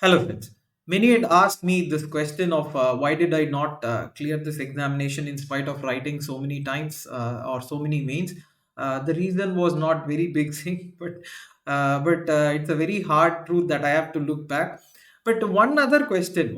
Hello friends. Many had asked me this question of why did I not clear this examination in spite of writing so many times or so many mains. The reason was not very big thing, but it's a very hard truth that I have to look back. But one other question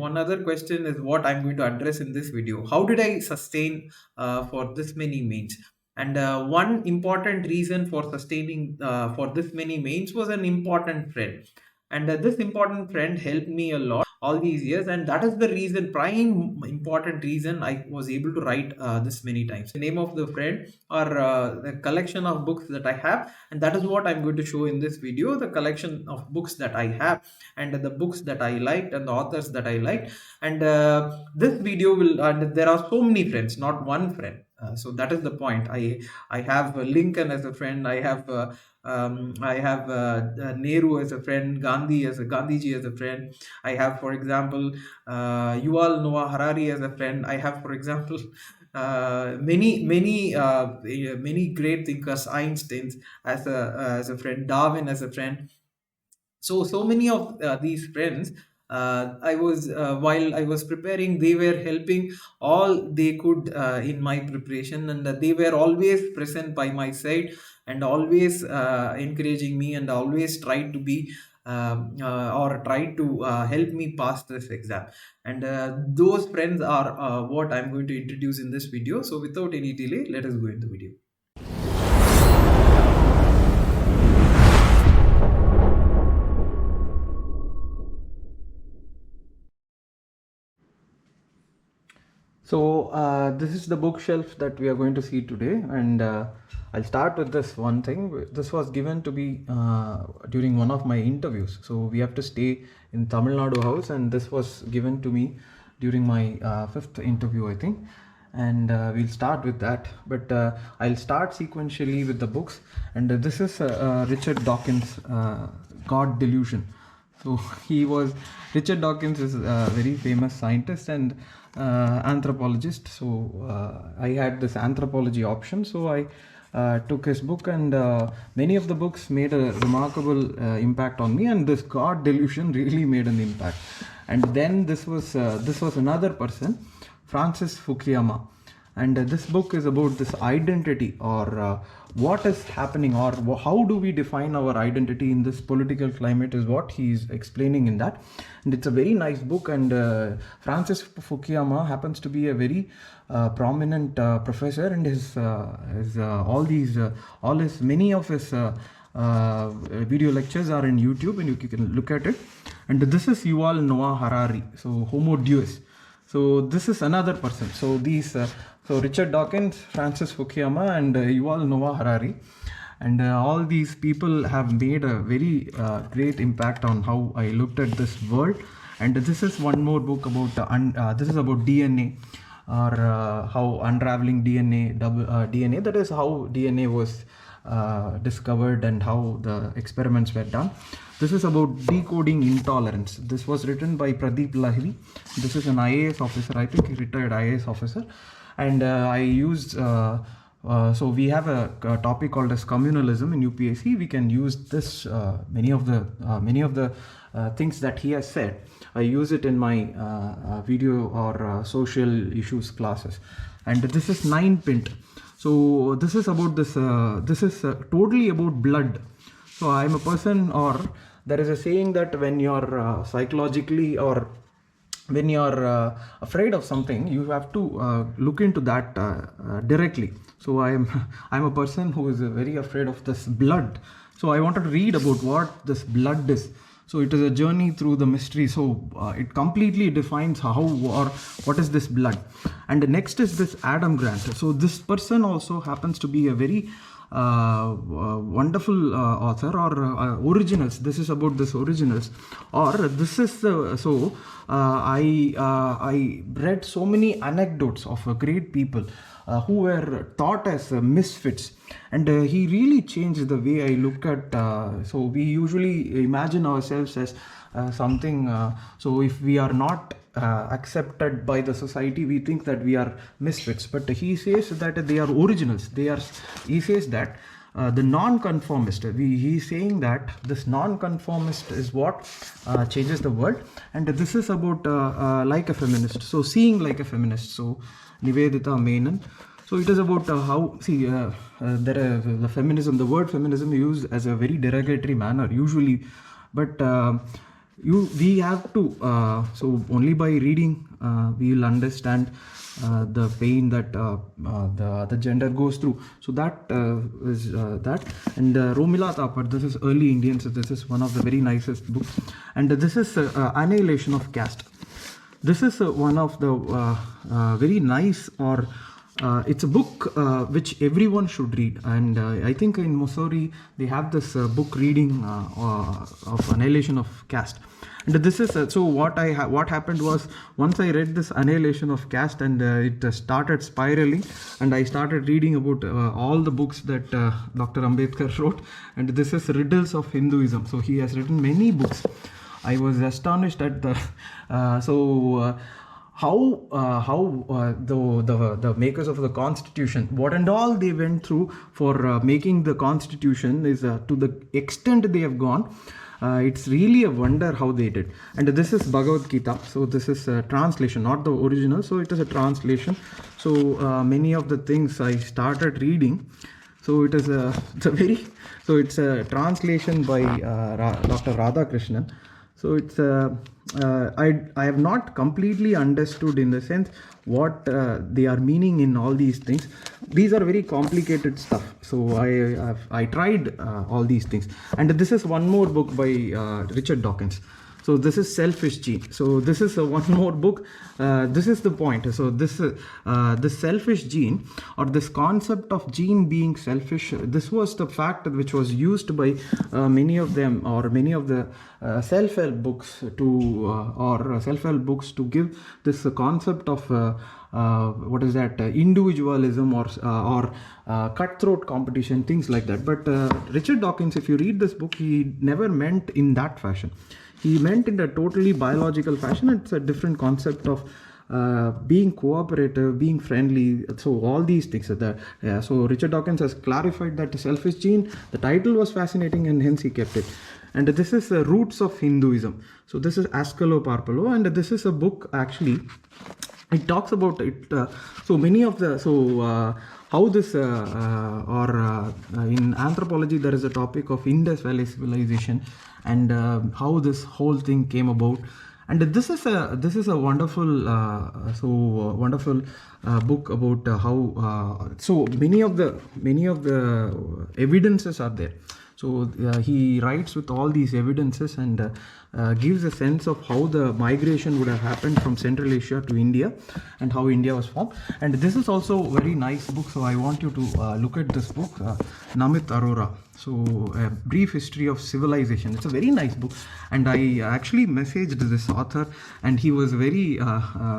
is what I'm going to address in this video. How did I sustain for this many mains? And one important reason for sustaining for this many mains was an important friend, and this important friend helped me a lot all these years, and that is the reason, prime important reason, I was able to write this many times. The name of the friend or the collection of books that I have, and that is what I'm going to show in this video, the collection of books that I have and the books that I liked and the authors that I liked. And this video will, and there are so many friends, not one friend. So that is the point. I have Lincoln as a friend. I have Nehru as a friend, Gandhiji as a friend. I have, for example, Yuval Noah Harari as a friend. I have, for example, many great thinkers, Einstein as a friend, Darwin as a friend. So many of these friends, I was while I was preparing, they were helping all they could in my preparation, and they were always present by my side and always encouraging me, and always tried to be or tried to help me pass this exam. And those friends are what I'm going to introduce in this video. So without any delay, let us go into the video. So this is the bookshelf that we are going to see today, and I'll start with this one thing. This was given to me during one of my interviews. So we have to stay in Tamil Nadu house, and this was given to me during my fifth interview, I think. And we'll start with that, but I'll start sequentially with the books. And this is Richard Dawkins' God Delusion. So Richard Dawkins is a very famous scientist and anthropologist. So I had this anthropology option, so I took his book, and many of the books made a remarkable impact on me, and this God Delusion really made an impact. And then this was another person, Francis Fukuyama. And this book is about this identity, or what is happening, or how do we define our identity in this political climate, is what he is explaining in that. And it's a very nice book. And Francis Fukuyama happens to be a very prominent professor, and many of his video lectures are in YouTube, and you can look at it. And this is Yuval Noah Harari, so Homo Deus. So this is another person. So so Richard Dawkins, Francis Fukuyama, and Yuval Noah Harari, and all these people have made a very great impact on how I looked at this world. And this is one more book about this is about DNA, or how unraveling DNA. That is how DNA was discovered and how the experiments were done. This is about decoding intolerance. This was written by Pradeep Lahiri. This is an IAS officer, I think, retired IAS officer. And I used so we have a topic called as communalism in UPSC. We can use this many of the things that he has said. I use it in my video or social issues classes. And this is 9-pint. So this is about this. This is totally about blood. So I am a person, or there is a saying that when you're psychologically, or when you're afraid of something, you have to look into that directly. So I'm a person who is very afraid of this blood. So I wanted to read about what this blood is. So it is a journey through the mystery. So it completely defines how, or what is this blood. And the next is this Adam Grant. So this person also happens to be a very wonderful author, or originals. This is about this originals, or this is I read so many anecdotes of great people who were taught as misfits, and he really changed the way I look at. So we usually imagine ourselves as something. So if we are not accepted by the society, we think that we are misfits. But he says that they are originals. He says that the non-conformist. He's saying that this non-conformist is what changes the world, and this is about like a feminist. So seeing like a feminist. So Nivedita Menon. So it is about how, see, the feminism, the word feminism used as a very derogatory manner usually, but we have to, so only by reading we will understand the pain that the other gender goes through. So that is that. And Romila Thapar, this is early Indians, so this is one of the very nicest books. And this is Annihilation of Caste. This is one of the very nice, or it's a book which everyone should read, and I think in Missouri they have this book reading of Annihilation of Caste. And this is so what happened was, once I read this Annihilation of Caste, and it started spiraling, and I started reading about all the books that Dr. Ambedkar wrote, and this is Riddles of Hinduism. So he has written many books. I was astonished at the how the makers of the Constitution, what and all they went through for making the Constitution, is to the extent they have gone. It's really a wonder how they did. And this is Bhagavad-Gita. So this is a translation, not the original. So it is a translation. So many of the things I started reading. So it is it's a translation by Dr. Radhakrishnan. So it's I have not completely understood in the sense what they are meaning in all these things. These are very complicated stuff. So I tried all these things. And this is one more book by Richard Dawkins. So this is Selfish Gene. So this is one more book. This is the point. So this selfish gene, or this concept of gene being selfish, this was the fact which was used by many of them, or many of the self-help books to give this concept of what is that, individualism or cutthroat competition, things like that. But Richard Dawkins, if you read this book, he never meant in that fashion. He meant in a totally biological fashion. It's a different concept of being cooperative, being friendly. So all these things are there. Yeah, so Richard Dawkins has clarified that the selfish gene, the title was fascinating, and hence he kept it. And this is Roots of Hinduism. So this is Askalo Parpalo, and this is a book actually. It talks about it. So many of the how this in anthropology there is a topic of Indus Valley civilization, and how this whole thing came about. And this is a wonderful wonderful book about how so many of the evidences are there. So he writes with all these evidences, and gives a sense of how the migration would have happened from Central Asia to India, and how India was formed. And this is also a very nice book. So I want you to look at this book, Namit Arora. So a brief history of civilization. It's a very nice book, and I actually messaged this author, and he was very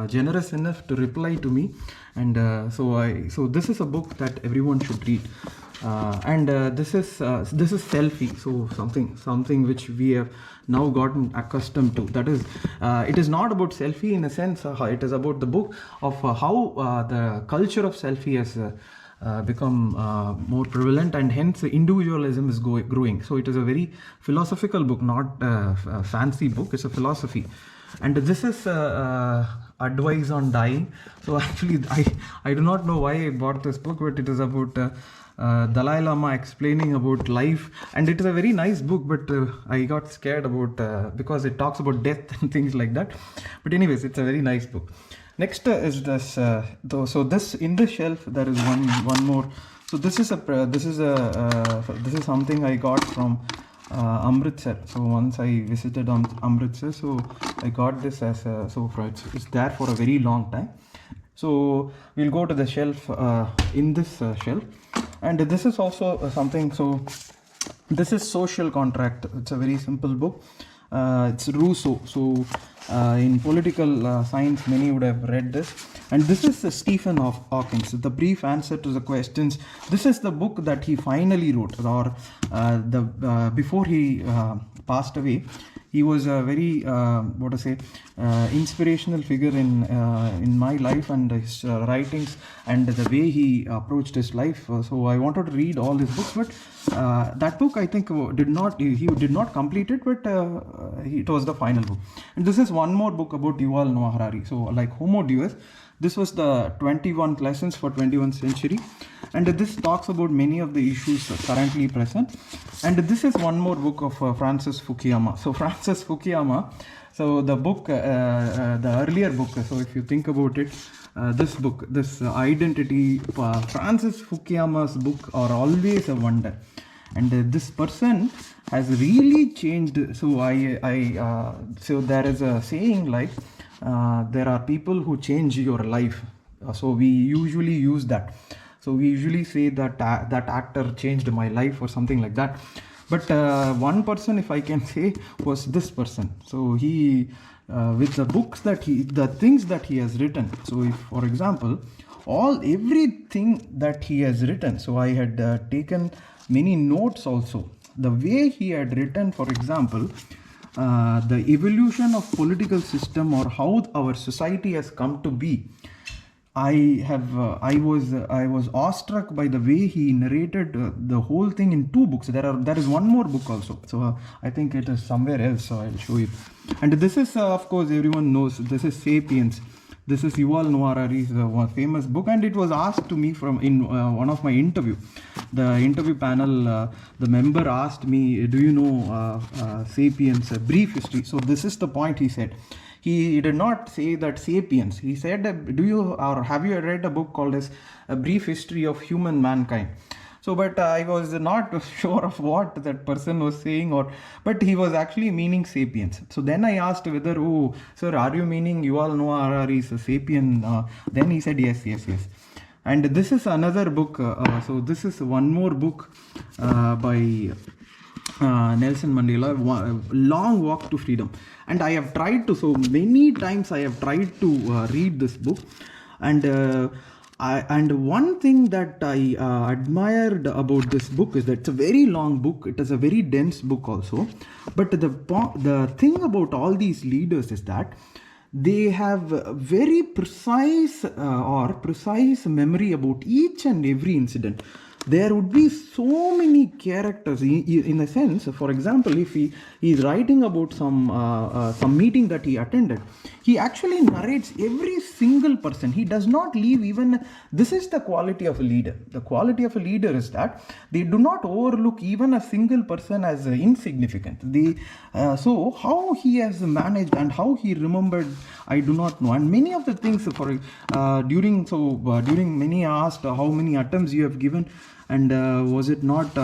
generous enough to reply to me. And so this is a book that everyone should read. And this is selfie. So something which we have now gotten accustomed to. That is, it is not about selfie in a sense. It is about the book of how the culture of selfie has become more prevalent, and hence individualism is growing. So it is a very philosophical book, not a fancy book. It's a philosophy. And this is Advice on Dying. So actually I do not know why I bought this book, but it is about Dalai Lama explaining about life, and it is a very nice book, but I got scared about because it talks about death and things like that. But anyways, it's a very nice book. Next is this. So this in the shelf there is one more. So this is something I got from Amritsar. So once I visited Amritsar, so I got this as it's there for a very long time. So we'll go to the shelf in this shelf. And this is also something. So this is Social Contract. It's a very simple book. It's Rousseau. So in political science, many would have read this. And this is Stephen Hawking. The brief answer to the questions. This is the book that he finally wrote, or before he passed away. he was a very inspirational figure in my life, and his writings and the way he approached his life. So I wanted to read all his books, but that book I think he did not complete it, but it was the final book. And this is one more book about Yuval Noah Harari. So like Homo Deus, this was the 21 lessons for 21st century, and this talks about many of the issues currently present. And this is one more book of Francis Fukuyama. So Francis Fukuyama, so the book, the earlier book, so if you think about it, this book, this Identity, Francis Fukuyama's book are always a wonder. And this person has really changed. So so there is a saying like, there are people who change your life. So we usually use that. So we usually say that that actor changed my life or something like that. But one person, if I can say, was this person. So he, with the books that the things that he has written. So if, for example, everything that he has written. So I had taken many notes also. The way he had written, for example, the evolution of political system or how our society has come to be. I was awestruck by the way he narrated the whole thing in 2 books. There is one more book also. So I think it is somewhere else. So I'll show you. And this is, of course, everyone knows. This is Sapiens. This is Yuval Noah Harari's famous book, and it was asked to me in one of my interview. The interview panel, the member asked me, "Do you know Sapiens? A brief history." So this is the point he said. He did not say that Sapiens. He said, have you read a book called as A Brief History of Human Mankind? So, but I was not sure of what that person was saying, but he was actually meaning Sapiens. So then I asked whether, oh, sir, are you meaning Yuval Noah Harari's Sapien? Then he said, yes. And this is another book. So this is one more book by Nelson Mandela, Long Walk to Freedom. And I have tried to, so many times I have tried to read this book. And one thing that I admired about this book is that it's a very long book. It is a very dense book also. But the thing about all these leaders is that they have very precise memory about each and every incident. There would be so many characters in a sense. For example, if he is writing about some meeting that he attended, he actually narrates every single person. He does not leave even. This is the quality of a leader. The quality of a leader is that they do not overlook even a single person as insignificant. So how he has managed and how he remembered, I do not know. And many of the things during many asked how many attempts you have given, and was it not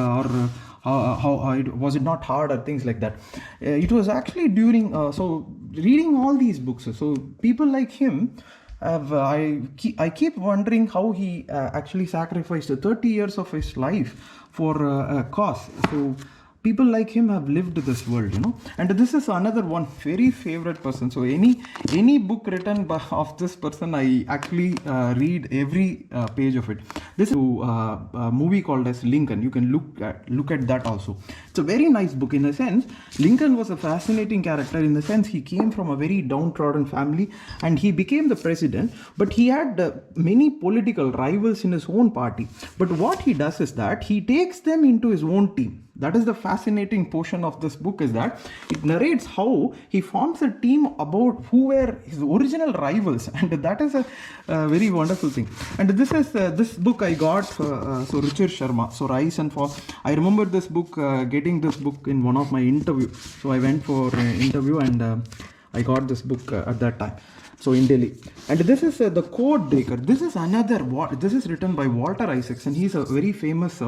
was it not hard or things like that. It was actually during so reading all these books. So people like him I keep wondering how he actually sacrificed 30 years of his life for a cause. So people like him have lived this world, and this is another one very favorite person. So any book written of this person, I actually read every page of it. This is a movie called as Lincoln. You can look at that also. It's a very nice book. In a sense, Lincoln was a fascinating character. In the sense, he came from a very downtrodden family and he became the president, but he had many political rivals in his own party. But what he does is that he takes them into his own team. That is the fascinating portion of this book, is that it narrates how he forms a team about who were his original rivals, and that is a very wonderful thing. And this book I got so Richard Sharma, so Rise and Fall. I remember this book, getting this book in one of my interviews. So I went for an interview and I got this book at that time. So in Delhi. And this is the Code Breaker. This is this is written by Walter Isaacson. He's a very famous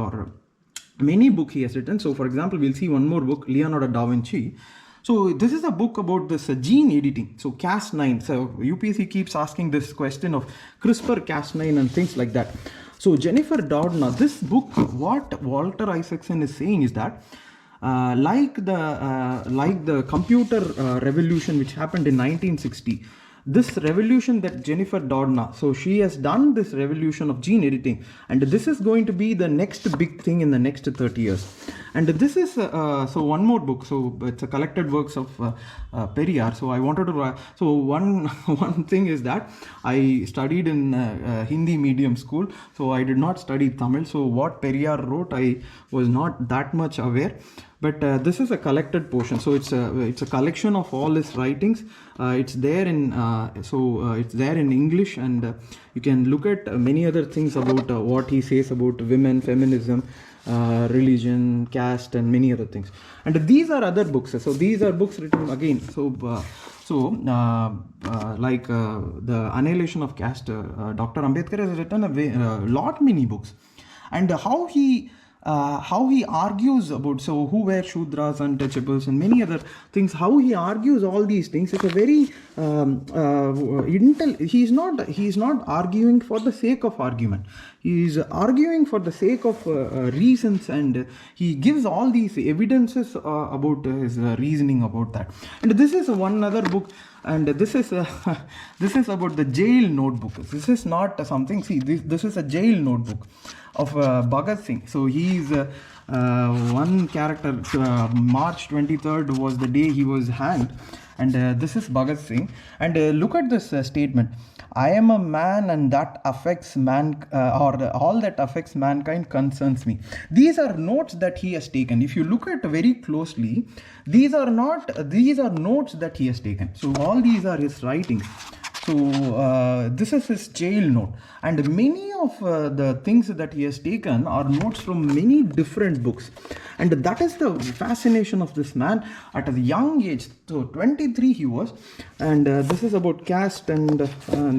many book he has written. So for example, we'll see one more book, Leonardo Da Vinci. So this is a book about this gene editing. So Cas9. So UPSC keeps asking this question of CRISPR-Cas9 and things like that. So Jennifer Doudna, this book, what Walter Isaacson is saying is that like the computer revolution which happened in 1960, this revolution that Jennifer Doudna, so she has done this revolution of gene editing, and this is going to be the next big thing in the next 30 years. And this is so one more book, so it's a collected works of Periyar. So I wanted to so one thing is that I studied in Hindi medium school, so I did not study Tamil. So what Periyar wrote, I was not that much aware. But this is a collected portion, so it's a collection of all his writings. It's there in it's there in English, and you can look at many other things about what he says about women, feminism, religion, caste, and many other things. And these are other books. So these are books written again. Like the Annihilation of Caste, Dr. Ambedkar has written a lot many books, and how he argues about who were Shudras, untouchables, and many other things. How he argues all these things. It's a very he's not arguing for the sake of argument. He is arguing for the sake of reasons, and he gives all these evidences about his reasoning about that. And this is one other book, and this is this is about the jail notebook. This is not something. See, this is a jail notebook of Bhagat Singh. So he is one character. March 23rd was the day he was hanged, and this is Bhagat Singh. And look at this statement: I am a man, and that affects all that affects mankind concerns me. These are notes that he has taken. If you look at very closely, these are notes that he has taken. So all these are his writings. So this is his jail note, and many of the things that he has taken are notes from many different books. And that is the fascination of this man at a young age. So 23 he was, and this is about caste, and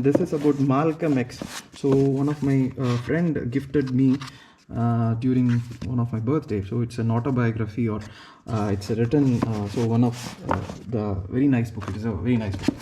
this is about Malcolm X. So one of my friend gifted me during one of my birthday. So it's an autobiography, or it's written, so one of the very nice book. It is a very nice book.